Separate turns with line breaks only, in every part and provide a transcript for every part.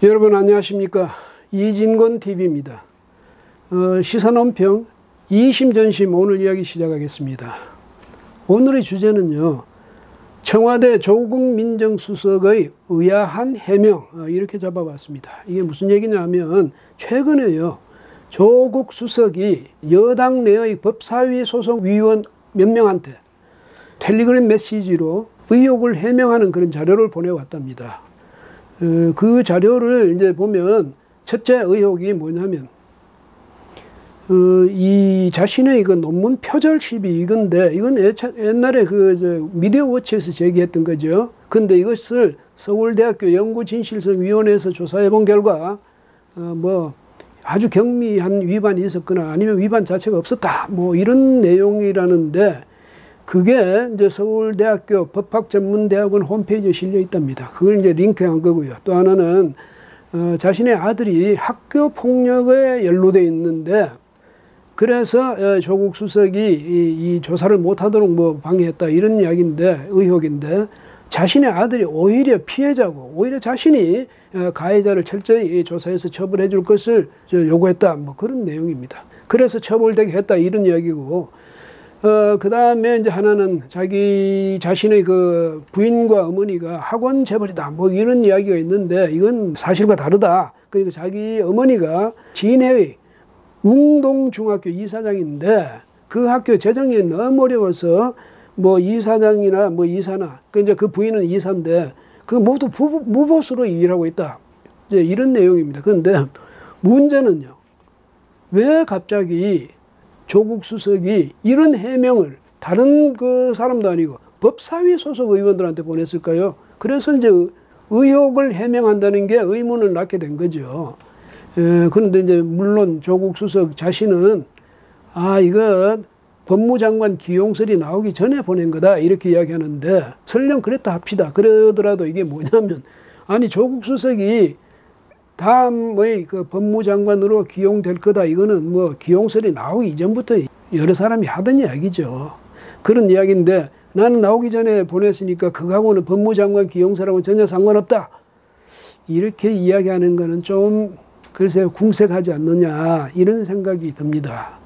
여러분 안녕하십니까. 이진권 TV입니다. 시사논평 2심 전심 오늘 이야기 시작하겠습니다. 오늘의 주제는요, 청와대 조국 민정수석의 의아한 해명, 이렇게 잡아봤습니다. 이게 무슨 얘기냐면 최근에요, 조국 수석이 여당 내의 법사위 소속 위원 몇 명한테 텔레그램 메시지로 의혹을 해명하는 그런 자료를 보내왔답니다. 그 자료를 이제 보면 첫째 의혹이 뭐냐면 이 자신의 그 논문 표절 시비 이건데, 이건 옛날에 미디어 워치에서 제기했던 거죠. 근데 이것을 서울대학교 연구진실성위원회에서 조사해 본 결과 뭐 아주 경미한 위반이 있었거나 아니면 위반 자체가 없었다, 뭐 이런 내용이라는데, 그게 이제 서울대학교 법학전문대학원 홈페이지에 실려 있답니다. 그걸 이제 링크한 거고요. 또 하나는 자신의 아들이 학교 폭력에 연루돼 있는데, 그래서 조국 수석이 이 조사를 못하도록 뭐 방해했다, 이런 이야기인데, 의혹인데, 자신의 아들이 오히려 피해자고 오히려 자신이 가해자를 철저히 조사해서 처벌해 줄 것을 요구했다, 뭐 그런 내용입니다. 그래서 처벌되게 했다, 이런 이야기고, 그 다음에 이제 하나는 자기 자신의 그 부인과 어머니가 학원 재벌이다, 뭐 이런 이야기가 있는데, 이건 사실과 다르다. 그러니까 자기 어머니가 진해의 웅동중학교 이사장인데, 그 학교 재정이 너무 어려워서 뭐 이사장이나 뭐 이사나, 이제 그 부인은 이사인데, 그 모두 무보수로 일하고 있다, 이제 이런 내용입니다. 그런데 문제는요, 왜 갑자기 조국 수석이 이런 해명을 다른 그 사람도 아니고 법사위 소속 의원들한테 보냈을까요? 그래서 이제 의혹을 해명한다는 게 의문을 낳게 된 거죠. 그런데 이제 물론 조국 수석 자신은 이건 법무장관 기용설이 나오기 전에 보낸 거다, 이렇게 이야기하는데, 설령 그랬다 합시다. 그러더라도 이게 뭐냐면, 아니 조국 수석이 다음의 그 법무장관으로 기용될 거다, 이거는 뭐 기용설이 나오기 이전부터 여러 사람이 하던 이야기죠. 그런 이야기인데, 나는 나오기 전에 보냈으니까 그거하고는 법무장관 기용설하고는 전혀 상관없다, 이렇게 이야기하는 거는 좀 글쎄요, 궁색하지 않느냐, 이런 생각이 듭니다.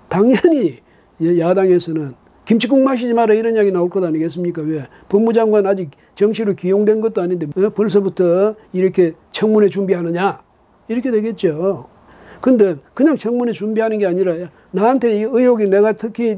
당연히 야당에서는 김치국 마시지 마라, 이런 이야기 나올 것 아니겠습니까? 왜? 법무장관 아직 정시로 기용된 것도 아닌데 벌써부터 이렇게 청문회 준비하느냐, 이렇게 되겠죠. 근데 그냥 청문회 준비하는 게 아니라, 나한테 이 의혹이, 내가 특히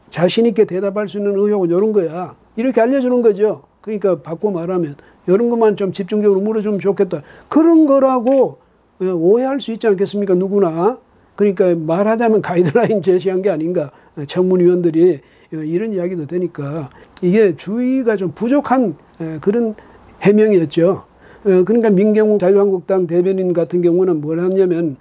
자신 있게 대답할 수 있는 의혹은 이런 거야, 이렇게 알려주는 거죠. 그러니까 바꿔 말하면 이런 것만 좀 집중적으로 물어주면 좋겠다, 그런 거라고 오해할 수 있지 않겠습니까, 누구나. 그러니까 말하자면 가이드라인 제시한 게 아닌가, 청문위원들이, 이런 이야기도 되니까 이게 주의가 좀 부족한 그런 해명이었죠. 그러니까 민경욱 자유한국당 대변인 같은 경우는 뭘 하냐면,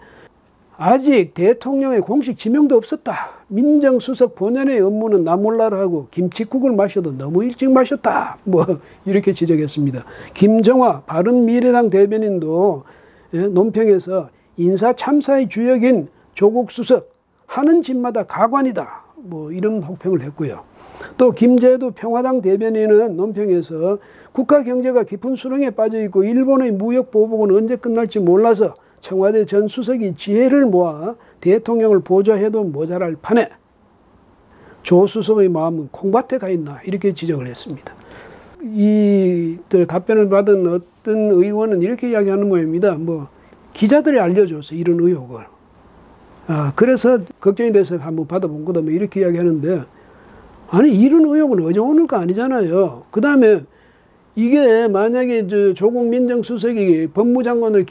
아직 대통령의 공식 지명도 없었다, 민정수석 본연의 업무는 나 몰라라 하고 김칫국을 마셔도 너무 일찍 마셨다, 뭐 이렇게 지적했습니다. 김정화 바른미래당 대변인도 논평에서 인사 참사의 주역인 조국 수석 하는 짓마다 가관이다, 뭐 이런 혹평을 했고요. 또 김재도 평화당 대변인은 논평에서 국가 경제가 깊은 수렁에 빠져 있고 일본의 무역 보복은 언제 끝날지 몰라서 청와대 전 수석이 지혜를 모아 대통령을 보좌해도 모자랄 판에 조 수석의 마음은 콩밭에 가 있나, 이렇게 지적을 했습니다. 이 답변을 받은 어떤 의원은 이렇게 이야기하는 모양입니다. 뭐 기자들이 알려줘서 이런 의혹을, 그래서 걱정이 돼서 한번 받아본 거다, 뭐 이렇게 이야기하는데, 아니 이런 의혹은 어제 오늘가 아니잖아요. 그 다음에 이게 만약에 조국 민정수석이 법무장관을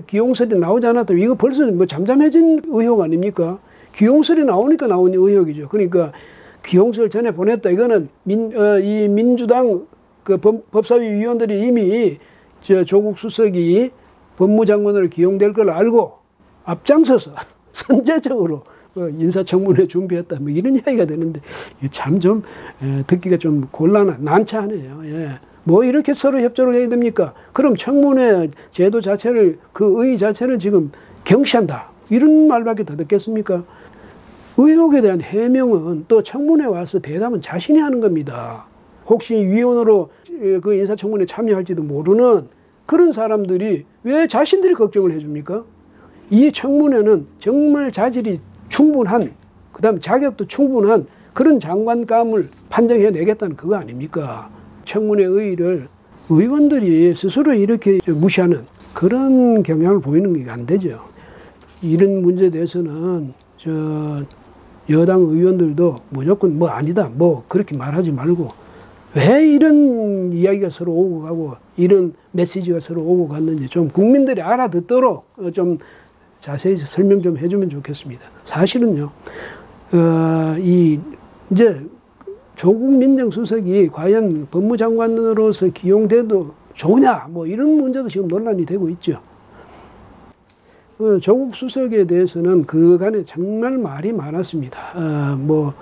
기용설이 나오지 않았다면 이거 벌써 뭐 잠잠해진 의혹 아닙니까? 기용설이 나오니까 나온 의혹이죠. 그러니까 기용설 전에 보냈다, 이거는 이 민주당 그 법사위 위원들이 이미 조국 수석이 법무장관으로 기용될 걸 알고 앞장서서 선제적으로 인사청문회 준비했다, 뭐 이런 이야기가 되는데, 참 좀 듣기가 좀 난처하네요. 예. 뭐 이렇게 서로 협조를 해야 됩니까? 그럼 청문회 제도 자체를, 그 의 자체를 지금 경시한다, 이런 말밖에 더 듣겠습니까? 의혹에 대한 해명은 또 청문회 와서 대답은 자신이 하는 겁니다. 혹시 위원으로 그 인사청문회 참여할지도 모르는 그런 사람들이 왜 자신들이 걱정을 해줍니까? 이 청문회는 정말 자질이 충분한, 그 다음에 자격도 충분한 그런 장관감을 판정해내겠다는 그거 아닙니까? 청문회 의의를 의원들이 스스로 이렇게 무시하는 그런 경향을 보이는 게 안 되죠. 이런 문제에 대해서는 여당 의원들도 무조건 뭐 아니다, 뭐 그렇게 말하지 말고 왜 이런 이야기가 서로 오고 가고 이런 메시지가 서로 오고 갔는지 좀 국민들이 알아듣도록 좀 자세히 설명 좀 해주면 좋겠습니다. 사실은요, 이제 조국 민정수석이 과연 법무장관으로서 기용돼도 좋으냐, 뭐 이런 문제도 지금 논란이 되고 있죠. 조국 수석에 대해서는 그간에 정말 말이 많았습니다. 뭐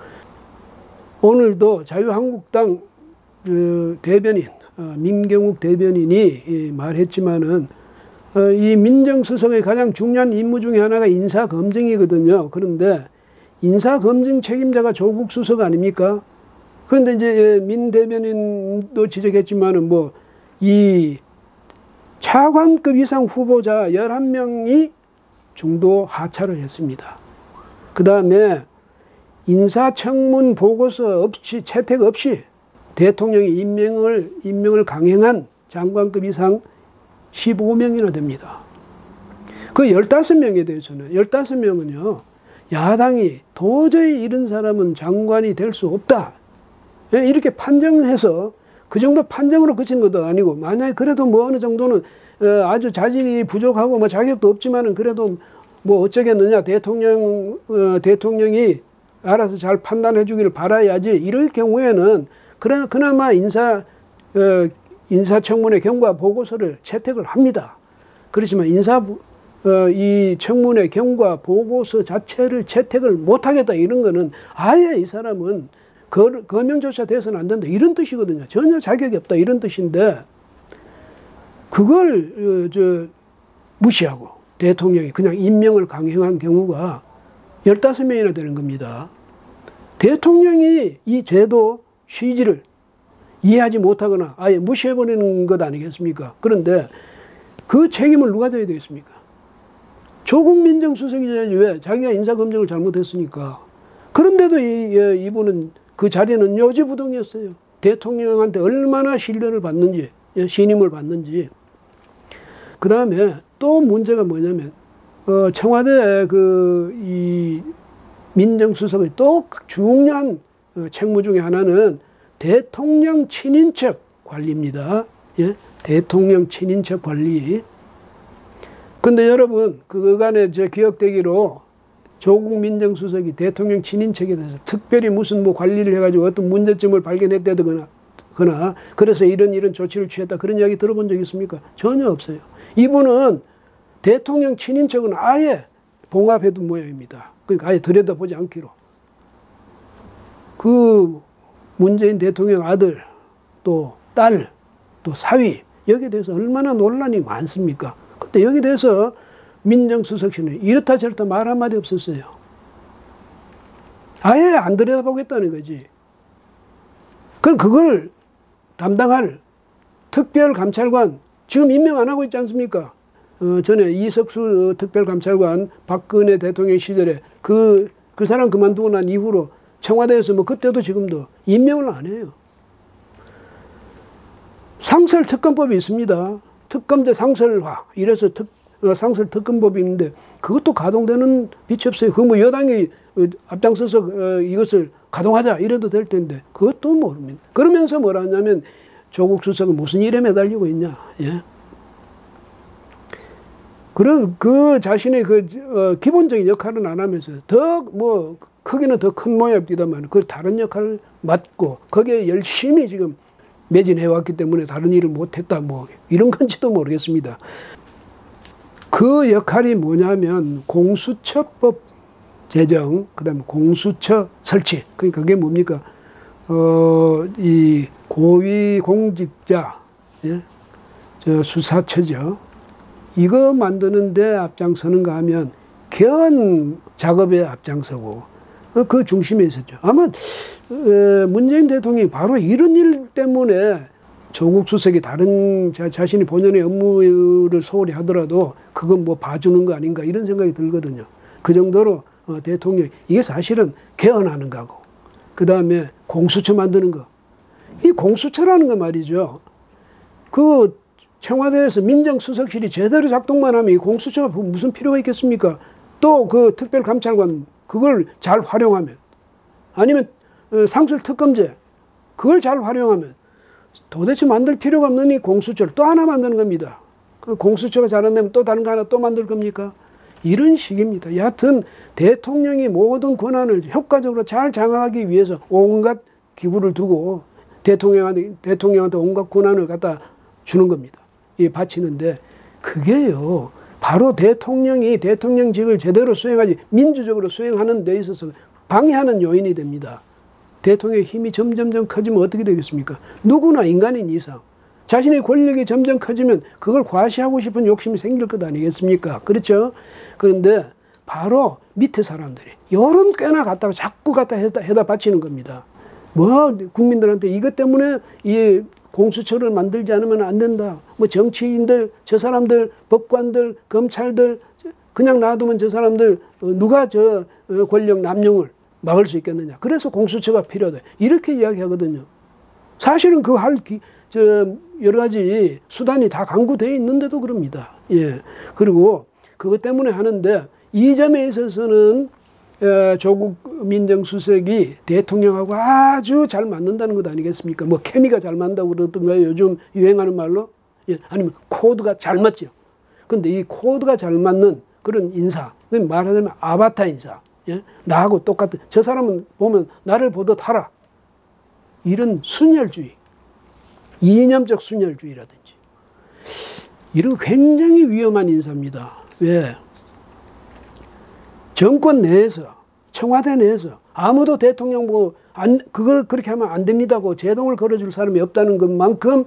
오늘도 자유한국당 대변인 민경욱 대변인이 말했지만은 이 민정수석의 가장 중요한 임무 중에 하나가 인사검증이거든요. 그런데 인사검증 책임자가 조국 수석 아닙니까? 그런데 이제 민 대변인도 지적했지만은 뭐 이 차관급 이상 후보자 11명이 중도 하차를 했습니다. 그 다음에 인사청문 보고서 없이, 채택 없이 대통령이 임명을 강행한 장관급 이상 15명이나 됩니다. 그 15명에 대해서는, 15명은요, 야당이 도저히 이런 사람은 장관이 될 수 없다. 이렇게 판정해서 그 정도 판정으로 그친 것도 아니고, 만약에 그래도 뭐 어느 정도는 아주 자질이 부족하고 뭐 자격도 없지만은 그래도 뭐 어쩌겠느냐, 대통령이 알아서 잘 판단해 주기를 바라야지. 이럴 경우에는 그나마 인사청문회 경과 보고서를 채택을 합니다. 그렇지만 이 청문회 경과 보고서 자체를 채택을 못하겠다 이런 거는 아예 이 사람은 거명조차 돼서는 안 된다 이런 뜻이거든요. 전혀 자격이 없다 이런 뜻인데 그걸 무시하고 대통령이 그냥 임명을 강행한 경우가 15명이나 되는 겁니다. 대통령이 이 제도 취지를 이해하지 못하거나 아예 무시해버리는 것 아니겠습니까? 그런데 그 책임을 누가 져야 되겠습니까? 조국 민정수석이 져야지. 왜? 자기가 인사검증을 잘못했으니까. 그런데도 이분은 그 자리는 요지부동이었어요. 대통령한테 얼마나 신뢰를 받는지, 신임을 받는지. 그 다음에 또 문제가 뭐냐면, 청와대 이 민정수석의 또 중요한 책무 중에 하나는 대통령 친인척 관리입니다. 예? 대통령 친인척 관리. 근데 여러분, 그간에 기억되기로 조국 민정수석이 대통령 친인척에 대해서 특별히 무슨 뭐 관리를 해가지고 어떤 문제점을 발견했다거나, 그래서 이런 조치를 취했다. 그런 이야기 들어본 적 있습니까? 전혀 없어요. 이분은 대통령 친인척은 아예 봉합해둔 모양입니다. 그러니까 아예 들여다보지 않기로. 그 문재인 대통령 아들, 또 딸, 또 사위, 여기에 대해서 얼마나 논란이 많습니까? 근데 여기에 대해서 민정수석실은 이렇다 저렇다 말 한마디 없었어요. 아예 안 들여다보겠다는 거지. 그럼 그걸 담당할 특별감찰관, 지금 임명 안 하고 있지 않습니까? 전에 이석수 특별감찰관 박근혜 대통령 시절에 그 사람 그만두고 난 이후로 청와대에서 뭐 그때도 지금도 임명을 안 해요. 상설특검법이 있습니다. 특검제 상설화. 이래서 상설특검법이 있는데 그것도 가동되는 빛이 없어요. 그 뭐 여당이 앞장서서 이것을 가동하자 이래도 될 텐데 그것도 모릅니다. 그러면서 뭐라 하냐면 조국 수석은 무슨 일에 매달리고 있냐. 예. 그런 그 자신의 기본적인 역할은 안 하면서 더 뭐 크기는 더 큰 모양입니다만 그 다른 역할을 맡고 거기에 열심히 지금 매진해 왔기 때문에 다른 일을 못했다 뭐 이런 건지도 모르겠습니다. 그 역할이 뭐냐면 공수처법 제정, 그다음에 공수처 설치. 그러니까 그게 뭡니까? 이 고위공직자, 예? 수사처죠. 이거 만드는데 앞장서는가 하면 개헌 작업에 앞장서고 그 중심에 있었죠. 아마 문재인 대통령이 바로 이런 일 때문에 조국 수석이 다른 자신이 본연의 업무를 소홀히 하더라도 그건 뭐 봐주는 거 아닌가 이런 생각이 들거든요. 그 정도로 대통령 이게 사실은 개헌하는 거고 그 다음에 공수처 만드는 거. 이 공수처라는 거 말이죠. 그 청와대에서 민정수석실이 제대로 작동만 하면 이 공수처가 무슨 필요가 있겠습니까? 또 그 특별감찰관 그걸 잘 활용하면 아니면 상술특검제 그걸 잘 활용하면 도대체 만들 필요가 없는 이 공수처를 또 하나 만드는 겁니다. 그 공수처가 잘 안 되면 또 다른 거 하나 또 만들 겁니까? 이런 식입니다. 여하튼 대통령이 모든 권한을 효과적으로 잘 장악하기 위해서 온갖 기구를 두고 대통령한테 온갖 권한을 갖다 주는 겁니다. 이 바치는데 그게요. 바로 대통령이 대통령직을 제대로 수행하지 민주적으로 수행하는 데 있어서 방해하는 요인이 됩니다. 대통령의 힘이 점점점 커지면 어떻게 되겠습니까? 누구나 인간인 이상 자신의 권력이 점점 커지면 그걸 과시하고 싶은 욕심이 생길 것 아니겠습니까? 그렇죠? 그런데 바로 밑에 사람들이 여론 꽤나 갖다가 자꾸 갖다 해다 바치는 겁니다. 뭐 국민들한테 이것 때문에 이 공수처를 만들지 않으면 안 된다. 뭐 정치인들, 저 사람들, 법관들, 검찰들 그냥 놔두면 저 사람들 누가 저 권력 남용을 막을 수 있겠느냐. 그래서 공수처가 필요하다. 이렇게 이야기하거든요. 사실은 그 여러 가지 수단이 다 강구되어 있는데도 그럽니다. 예. 그리고 그것 때문에 하는데 이 점에 있어서는 조국 민정수석이 대통령하고 아주 잘 맞는다는 것 아니겠습니까? 뭐 케미가 잘 맞는다고 그러던가요? 요즘 유행하는 말로? 예. 아니면 코드가 잘 맞죠. 근데 이 코드가 잘 맞는 그런 인사, 말하자면 아바타 인사. 예? 나하고 똑같은, 저 사람은 보면 나를 보듯 하라. 이런 순혈주의, 이념적 순혈주의라든지. 이런 굉장히 위험한 인사입니다. 왜? 정권 내에서, 청와대 내에서 아무도 대통령 그걸 그렇게 하면 안 됩니다고 제동을 걸어줄 사람이 없다는 것만큼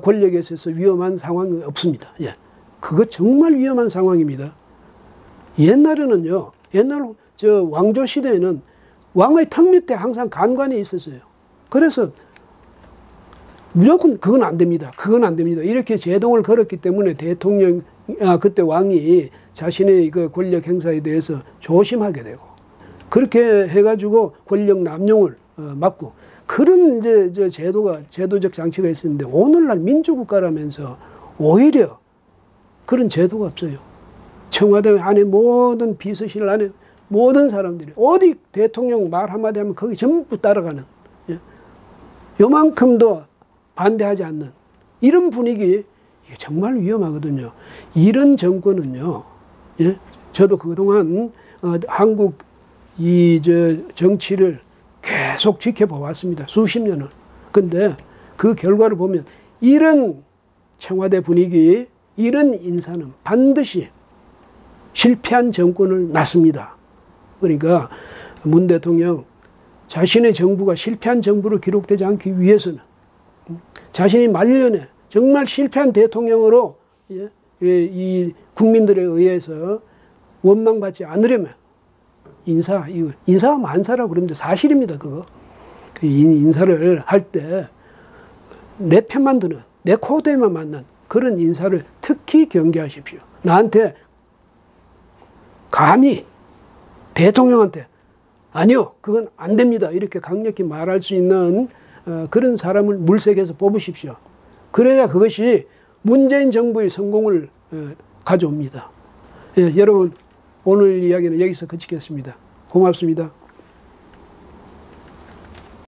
권력에 있어서 위험한 상황이 없습니다. 예. 그거 정말 위험한 상황입니다. 옛날에는요, 저 왕조 시대에는 왕의 턱 밑에 항상 간관이 있었어요. 그래서 무조건 그건 안 됩니다. 그건 안 됩니다. 이렇게 제동을 걸었기 때문에 그때 왕이 자신의 그 권력 행사에 대해서 조심하게 되고 그렇게 해가지고 권력 남용을 막고 그런 이제 저 제도적 장치가 있었는데 오늘날 민주국가라면서 오히려 그런 제도가 없어요. 청와대 안에 모든 비서실 안에 모든 사람들이 어디 대통령 말 한마디 하면 거기 전부 따라가는 요만큼도 반대하지 않는 이런 분위기 이게 정말 위험하거든요. 이런 정권은요. 예? 저도 그동안 한국 정치를 계속 지켜보았습니다. 수십 년을. 근데 그 결과를 보면 이런 청와대 분위기, 이런 인사는 반드시 실패한 정권을 낳습니다. 그러니까 문 대통령 자신의 정부가 실패한 정부로 기록되지 않기 위해서는 자신이 말년에 정말 실패한 대통령으로 이 국민들에 의해서 원망받지 않으려면 인사가 만사라고 그럽니다. 사실입니다. 그거. 인사를 할 때 내 편만 드는 내 코드에만 맞는 그런 인사를 특히 경계하십시오. 나한테 감히 대통령한테 아니요 그건 안 됩니다 이렇게 강력히 말할 수 있는 그런 사람을 물색해서 뽑으십시오. 그래야 그것이 문재인 정부의 성공을 가져옵니다. 예, 여러분 오늘 이야기는 여기서 그치겠습니다. 고맙습니다.